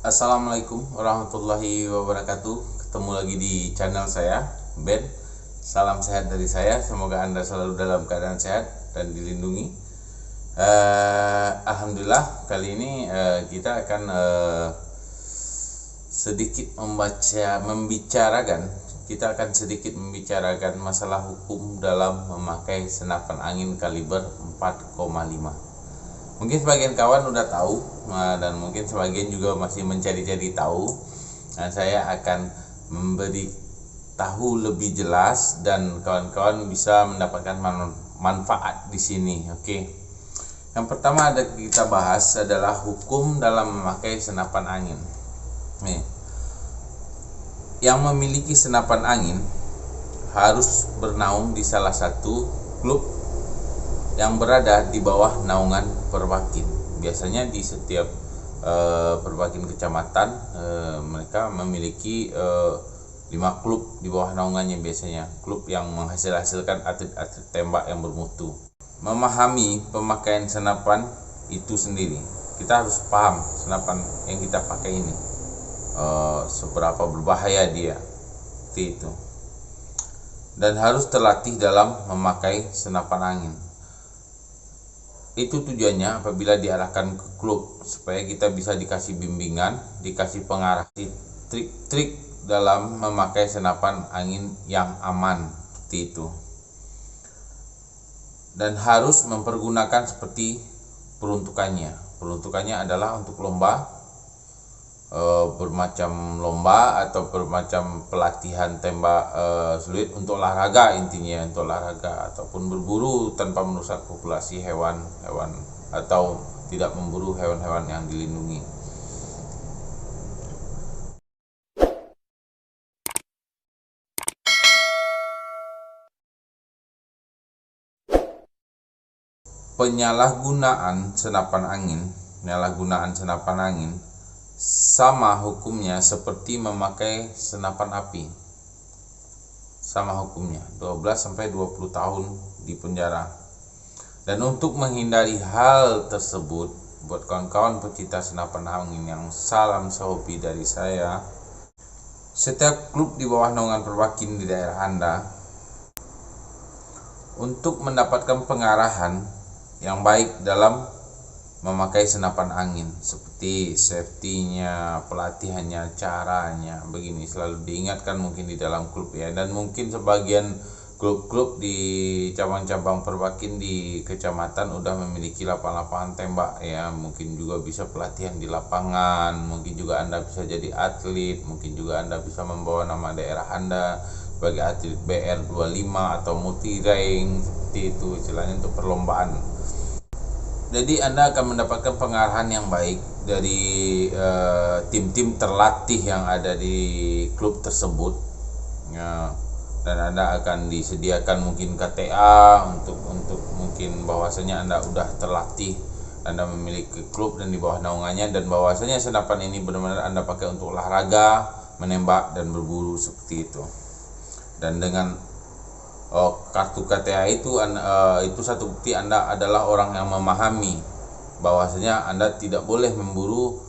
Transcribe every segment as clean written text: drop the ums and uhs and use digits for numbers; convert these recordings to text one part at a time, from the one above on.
Assalamualaikum warahmatullahi wabarakatuh. Ketemu lagi di channel saya, Ben. Salam sehat dari saya. Semoga Anda selalu dalam keadaan sehat dan dilindungi. Alhamdulillah, kali ini kita akan sedikit membicarakan masalah hukum dalam memakai senapan angin kaliber 4,5. Mungkin sebagian kawan udah tahu, dan mungkin sebagian juga masih mencari-cari tahu. Nah, saya akan memberi tahu lebih jelas dan kawan-kawan bisa mendapatkan manfaat di sini. Oke. Yang pertama ada kita bahas adalah hukum dalam memakai senapan angin. Nih, yang memiliki senapan angin harus bernaung di salah satu klub yang berada di bawah naungan Perbakin. Biasanya di setiap Perbakin kecamatan mereka memiliki 5 klub di bawah naungannya, biasanya klub yang menghasilkan atlet-atlet tembak yang bermutu. Memahami pemakaian senapan itu sendiri, kita harus paham senapan yang kita pakai ini seberapa berbahaya dia, itu, dan harus terlatih dalam memakai senapan angin. Itu tujuannya apabila diarahkan ke klub, supaya kita bisa dikasih bimbingan, dikasih pengarah, trik-trik dalam memakai senapan angin yang aman, seperti itu. Dan harus mempergunakan seperti peruntukannya. Peruntukannya adalah untuk lomba, bermacam lomba atau bermacam pelatihan tembak sulit, untuk olahraga, intinya untuk olahraga, ataupun berburu tanpa merusak populasi hewan-hewan atau tidak memburu hewan-hewan yang dilindungi. Penyalahgunaan senapan angin sama hukumnya seperti memakai senapan api. Sama hukumnya, 12-20 tahun di penjara. Dan untuk menghindari hal tersebut, buat kawan-kawan pecinta senapan angin yang salam sehobi dari saya, setiap klub di bawah naungan Perbakin di daerah Anda, untuk mendapatkan pengarahan yang baik dalam memakai senapan angin, seperti safety-nya, pelatihannya, caranya, begini selalu diingatkan mungkin di dalam klub ya. Dan mungkin sebagian klub-klub di cabang-cabang Perbakin di kecamatan udah memiliki lapangan tembak ya, mungkin juga bisa pelatihan di lapangan, mungkin juga Anda bisa jadi atlet, mungkin juga Anda bisa membawa nama daerah Anda sebagai atlet BR25 atau multi rank, seperti itu istilahnya, untuk perlombaan. Jadi Anda akan mendapatkan pengarahan yang baik dari tim-tim terlatih yang ada di klub tersebut ya, dan Anda akan disediakan mungkin KTA untuk mungkin bahwasanya Anda udah terlatih, Anda memiliki klub dan di bawah naungannya, dan bahwasanya senapan ini benar-benar Anda pakai untuk olahraga, menembak dan berburu, seperti itu. Dan dengan kartu KTA itu satu bukti Anda adalah orang yang memahami bahwasanya Anda tidak boleh memburu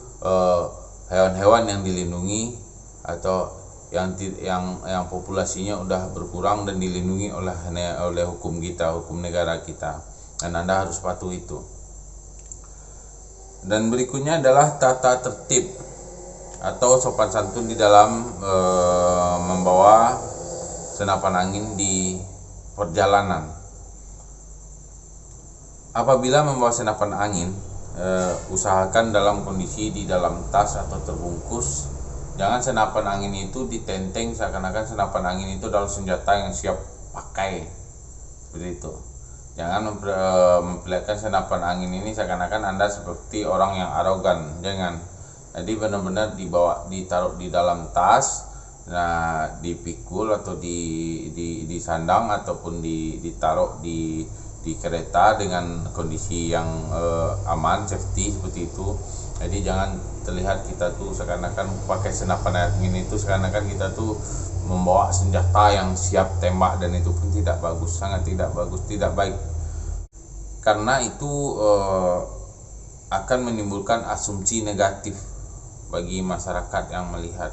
hewan-hewan yang dilindungi atau yang populasinya udah berkurang dan dilindungi oleh hukum kita, hukum negara kita, dan Anda harus patuh itu. Dan berikutnya adalah tata tertib atau sopan santun di dalam membawa senapan angin di perjalanan. Apabila membawa senapan angin, usahakan dalam kondisi di dalam tas atau terbungkus. Jangan senapan angin itu ditenteng seakan-akan senapan angin itu adalah senjata yang siap pakai, seperti itu. Jangan memperlihatkan senapan angin ini seakan-akan Anda seperti orang yang arogan. Jangan. Jadi benar-benar ditaruh di dalam tas, nah dipikul atau di sandang ataupun ditaruh di kereta dengan kondisi yang aman, safety, seperti itu. Jadi jangan terlihat kita tuh seakan-akan pakai senapan angin itu seakan-akan kita tuh membawa senjata yang siap tembak, dan itu pun tidak bagus, sangat tidak bagus, tidak baik, karena itu akan menimbulkan asumsi negatif bagi masyarakat yang melihat,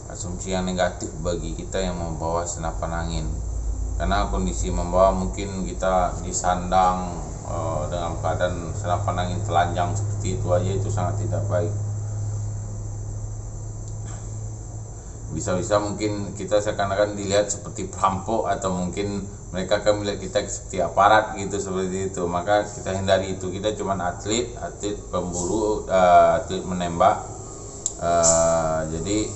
asumsi yang negatif bagi kita yang membawa senapan angin. Karena kondisi membawa, mungkin kita disandang dengan keadaan senapan angin telanjang seperti itu aja, itu sangat tidak baik. Bisa-bisa mungkin kita seakan-akan dilihat seperti perampok, atau mungkin mereka akan melihat kita seperti aparat gitu, seperti itu. Maka kita hindari itu. Kita cuma atlet pemburu, atlet menembak. Jadi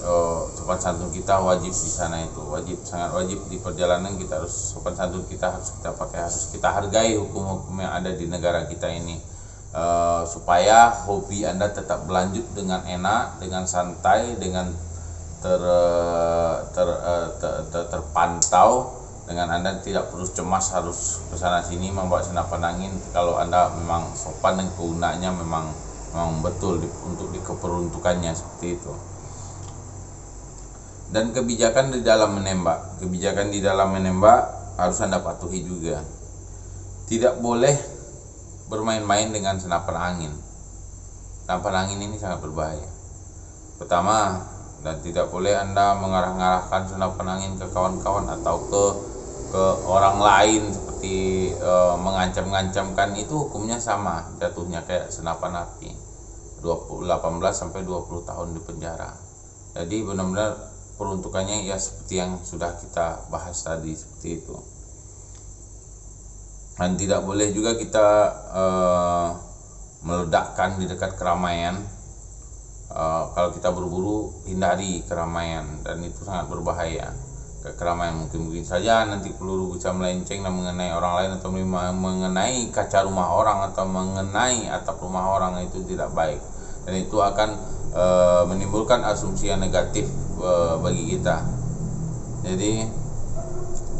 sopan santun kita wajib di sana, itu wajib, sangat wajib. Di perjalanan kita harus sopan santun, kita harus kita pakai, harus kita hargai hukum-hukum yang ada di negara kita ini, supaya hobi Anda tetap berlanjut dengan enak, dengan santai, dengan terpantau, dengan Anda tidak perlu cemas harus kesana sini membawa senapan angin. Kalau Anda memang sopan dan kegunaannya memang betul untuk keperuntukannya seperti itu. Dan kebijakan di dalam menembak harus Anda patuhi juga. Tidak boleh bermain-main dengan senapan angin. Senapan angin ini sangat berbahaya. Pertama, dan tidak boleh Anda mengarah-arahkan senapan angin ke kawan-kawan atau ke orang lain, seperti mengancam-ngancamkan. Itu hukumnya sama jatuhnya kayak senapan api, 18 sampai 20 tahun di penjara. Jadi benar-benar peruntukannya ya seperti yang sudah kita bahas tadi, seperti itu. Dan tidak boleh juga kita meledakkan di dekat keramaian. Kalau kita berburu, hindari keramaian, dan itu sangat berbahaya. Ke keramaian mungkin saja nanti peluru bisa melenceng dan mengenai orang lain, atau mengenai kaca rumah orang, atau mengenai atap rumah orang. Itu tidak baik, dan itu akan menimbulkan asumsi yang negatif bagi kita. Jadi,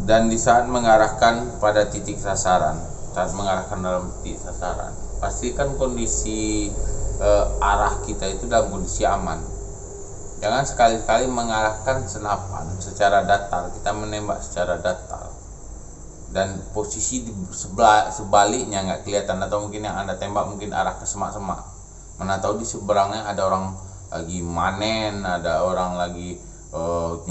dan di saat mengarahkan pada titik sasaran, dalam titik sasaran, pastikan kondisi arah kita itu dalam kondisi aman. Jangan sekali-kali mengarahkan senapan secara datar, kita menembak secara datar, dan posisi di sebaliknya nggak kelihatan, atau mungkin yang Anda tembak mungkin arah ke semak-semak. Mana tahu di seberangnya ada orang lagi manen, ada orang lagi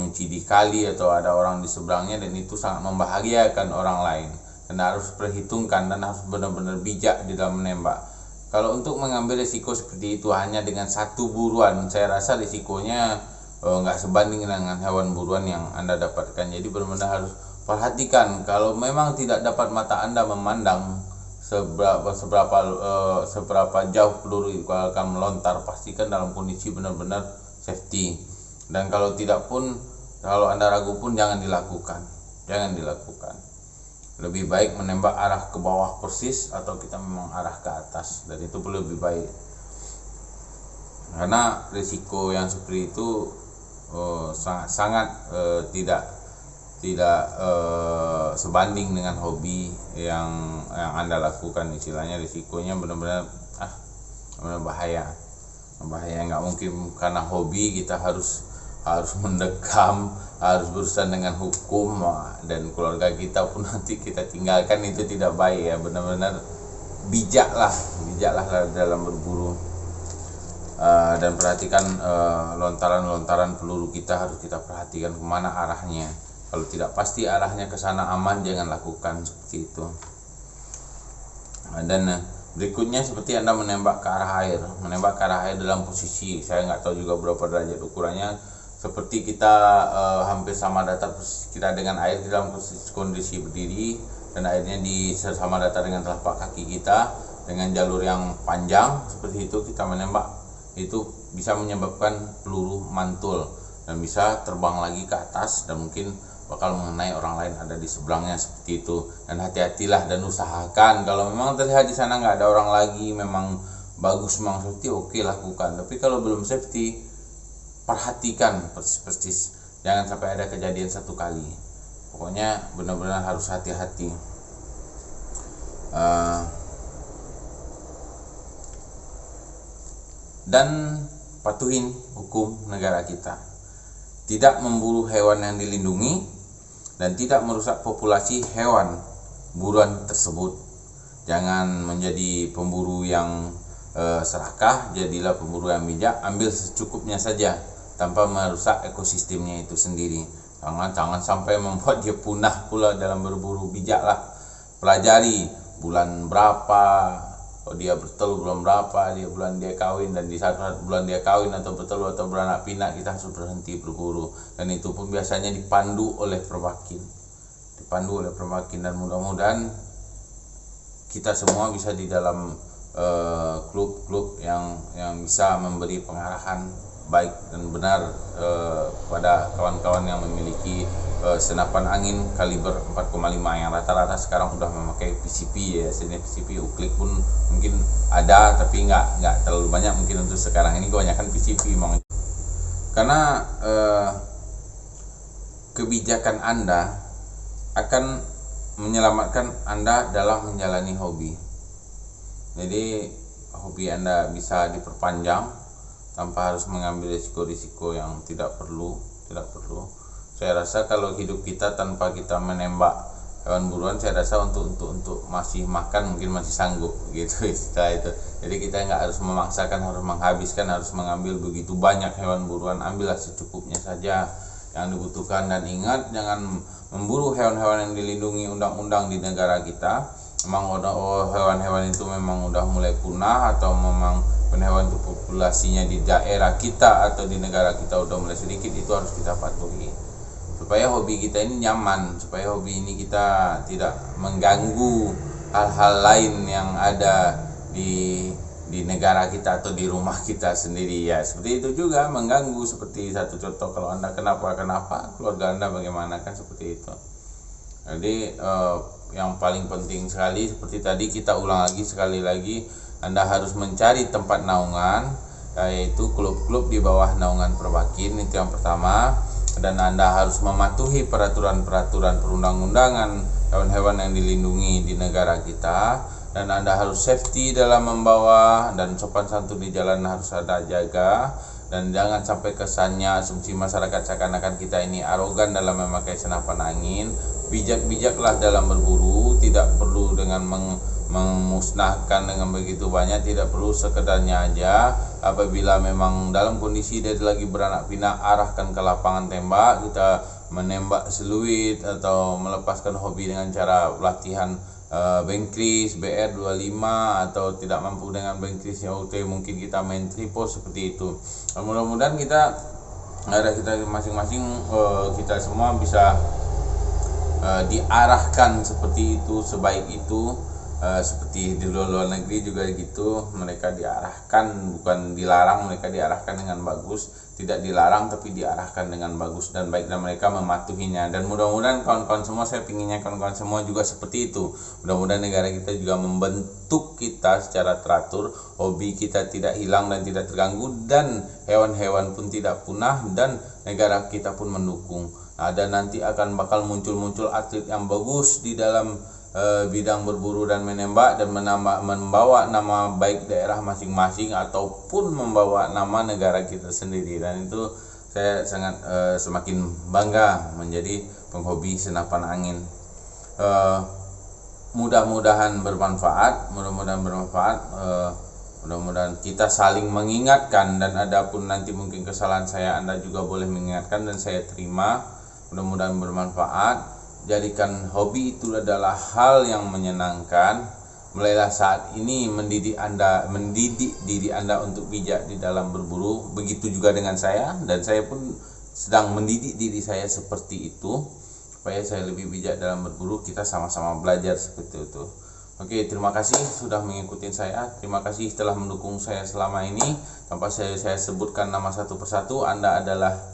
nyuci di kali, atau ada orang di seberangnya, dan itu sangat membahayakan orang lain. Dan harus perhitungkan dan harus benar-benar bijak di dalam menembak. Kalau untuk mengambil risiko seperti itu hanya dengan satu buruan, saya rasa risikonya nggak sebanding dengan hewan buruan yang Anda dapatkan. Jadi benar-benar harus perhatikan. Kalau memang tidak dapat mata Anda memandang seberapa jauh peluru itu akan melontar, pastikan dalam kondisi benar-benar safety. Dan kalau tidak pun, kalau Anda ragu pun, jangan dilakukan. Lebih baik menembak arah ke bawah persis, atau kita memang arah ke atas, dan itu pun lebih baik. Karena risiko yang seperti itu sangat tidak sebanding dengan hobi yang Anda lakukan. Istilahnya risikonya benar-benar bahaya. Nggak mungkin karena hobi kita harus mendekam, harus berurusan dengan hukum, dan keluarga kita pun nanti kita tinggalkan. Itu tidak baik ya. Benar-benar bijaklah dalam berburu, dan perhatikan lontaran peluru kita, harus kita perhatikan kemana arahnya. Kalau tidak pasti arahnya ke sana aman, jangan lakukan seperti itu. Dan berikutnya seperti Anda menembak ke arah air. Dalam posisi, saya nggak tahu juga berapa derajat ukurannya, seperti kita hampir sama datar kita dengan air di dalam kondisi berdiri, dan airnya sama datar dengan telapak kaki kita, dengan jalur yang panjang seperti itu kita menembak. Itu bisa menyebabkan peluru mantul dan bisa terbang lagi ke atas, dan mungkin bakal mengenai orang lain ada di seberangnya seperti itu. Dan hati-hatilah, dan usahakan kalau memang terlihat di sana nggak ada orang lagi, memang bagus, memang safety, oke, lakukan. Tapi kalau belum safety, perhatikan persis, jangan sampai ada kejadian satu kali. Pokoknya benar-benar harus hati-hati. Dan patuhin hukum negara kita, tidak memburu hewan yang dilindungi, dan tidak merusak populasi hewan buruan tersebut. Jangan menjadi pemburu yang serakah, jadilah pemburu yang bijak, ambil secukupnya saja tanpa merusak ekosistemnya itu sendiri. Jangan sampai membuat dia punah pula dalam berburu. Bijaklah, pelajari bulan berapa dia bertelur, bulan berapa dia kawin, dan di saat bulan dia kawin atau bertelur atau beranak pinak kita harus berhenti berburu. Dan itu pun biasanya dipandu oleh perbakin, dan mudah-mudahan kita semua bisa di dalam klub-klub yang bisa memberi pengarahan baik dan benar pada kawan-kawan yang memiliki senapan angin kaliber 4,5 yang rata-rata sekarang sudah memakai PCP ya. Jenis PCP uklik pun mungkin ada, tapi nggak terlalu banyak mungkin untuk sekarang ini, kebanyakan PCP memang. Karena kebijakan Anda akan menyelamatkan Anda dalam menjalani hobi. Jadi hobi Anda bisa diperpanjang tanpa harus mengambil risiko-risiko yang tidak perlu. Saya rasa kalau hidup kita tanpa kita menembak hewan buruan, saya rasa untuk masih makan mungkin masih sanggup gitu istilah itu. Jadi kita nggak harus memaksakan, harus menghabiskan, harus mengambil begitu banyak hewan buruan. Ambillah secukupnya saja yang dibutuhkan, dan ingat jangan memburu hewan-hewan yang dilindungi undang-undang di negara kita. Memang hewan-hewan itu memang udah mulai punah, atau memang hewan itu populasinya di daerah kita atau di negara kita udah mulai sedikit, itu harus kita patuhi supaya hobi kita ini nyaman, supaya hobi ini kita tidak mengganggu hal-hal lain yang ada di negara kita atau di rumah kita sendiri ya. Seperti itu juga mengganggu, seperti satu contoh, kalau Anda kenapa keluarga Anda bagaimana, kan seperti itu. Jadi yang paling penting sekali seperti tadi, kita ulang lagi sekali lagi, Anda harus mencari tempat naungan, yaitu klub-klub di bawah naungan Perbakin, itu yang pertama. Dan Anda harus mematuhi peraturan-peraturan perundang-undangan hewan-hewan yang dilindungi di negara kita. Dan Anda harus safety dalam membawa, dan sopan santun di jalan harus ada jaga. Dan jangan sampai kesannya asumsi masyarakat seakan-akan kita ini arogan dalam memakai senapan angin. Bijak-bijaklah dalam berburu, tidak perlu dengan memusnahkan dengan begitu banyak, tidak perlu sekedarnya aja. Apabila memang dalam kondisi dia lagi beranak pinak, arahkan ke lapangan tembak, kita menembak seluit atau melepaskan hobi dengan cara latihan bengkris, BR25, atau tidak mampu dengan bengkris OT, mungkin kita main tripo seperti itu. Mudah-mudahan kita masing-masing kita semua bisa diarahkan seperti itu, sebaik itu. Seperti di luar negeri juga gitu, mereka diarahkan, bukan dilarang, mereka diarahkan dengan bagus, tidak dilarang tapi diarahkan dengan bagus dan baik, dan mereka mematuhinya. Dan mudah-mudahan kawan-kawan semua, saya pinginnya kawan-kawan semua juga seperti itu. Mudah-mudahan negara kita juga membentuk kita secara teratur, hobi kita tidak hilang dan tidak terganggu, dan hewan-hewan pun tidak punah, dan negara kita pun mendukung. Dan nanti akan bakal muncul atlet yang bagus di dalam bidang berburu dan menembak, dan membawa nama baik daerah masing-masing ataupun membawa nama negara kita sendiri. Dan itu saya sangat semakin bangga menjadi penghobi senapan angin. Mudah-mudahan bermanfaat, mudah-mudahan kita saling mengingatkan, dan adapun nanti mungkin kesalahan saya, Anda juga boleh mengingatkan dan saya terima. Mudah-mudahan bermanfaat. Jadikan hobi itu adalah hal yang menyenangkan. Mulailah saat ini mendidik diri Anda untuk bijak di dalam berburu. Begitu juga dengan saya, dan saya pun sedang mendidik diri saya seperti itu, supaya saya lebih bijak dalam berburu. Kita sama-sama belajar seperti itu. Oke, terima kasih sudah mengikuti saya. Terima kasih telah mendukung saya selama ini. Tanpa saya sebutkan nama satu persatu, Anda adalah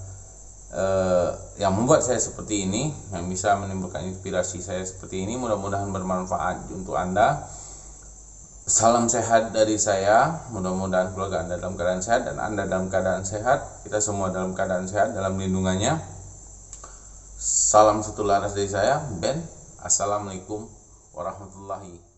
yang membuat saya seperti ini, yang bisa menimbulkan inspirasi saya seperti ini. Mudah-mudahan bermanfaat untuk Anda. Salam sehat dari saya. Mudah-mudahan keluarga Anda dalam keadaan sehat, dan Anda dalam keadaan sehat. Kita semua dalam keadaan sehat dalam lindungannya. Salam satu laras dari saya, Ben. Assalamualaikum warahmatullahi wabarakatuh.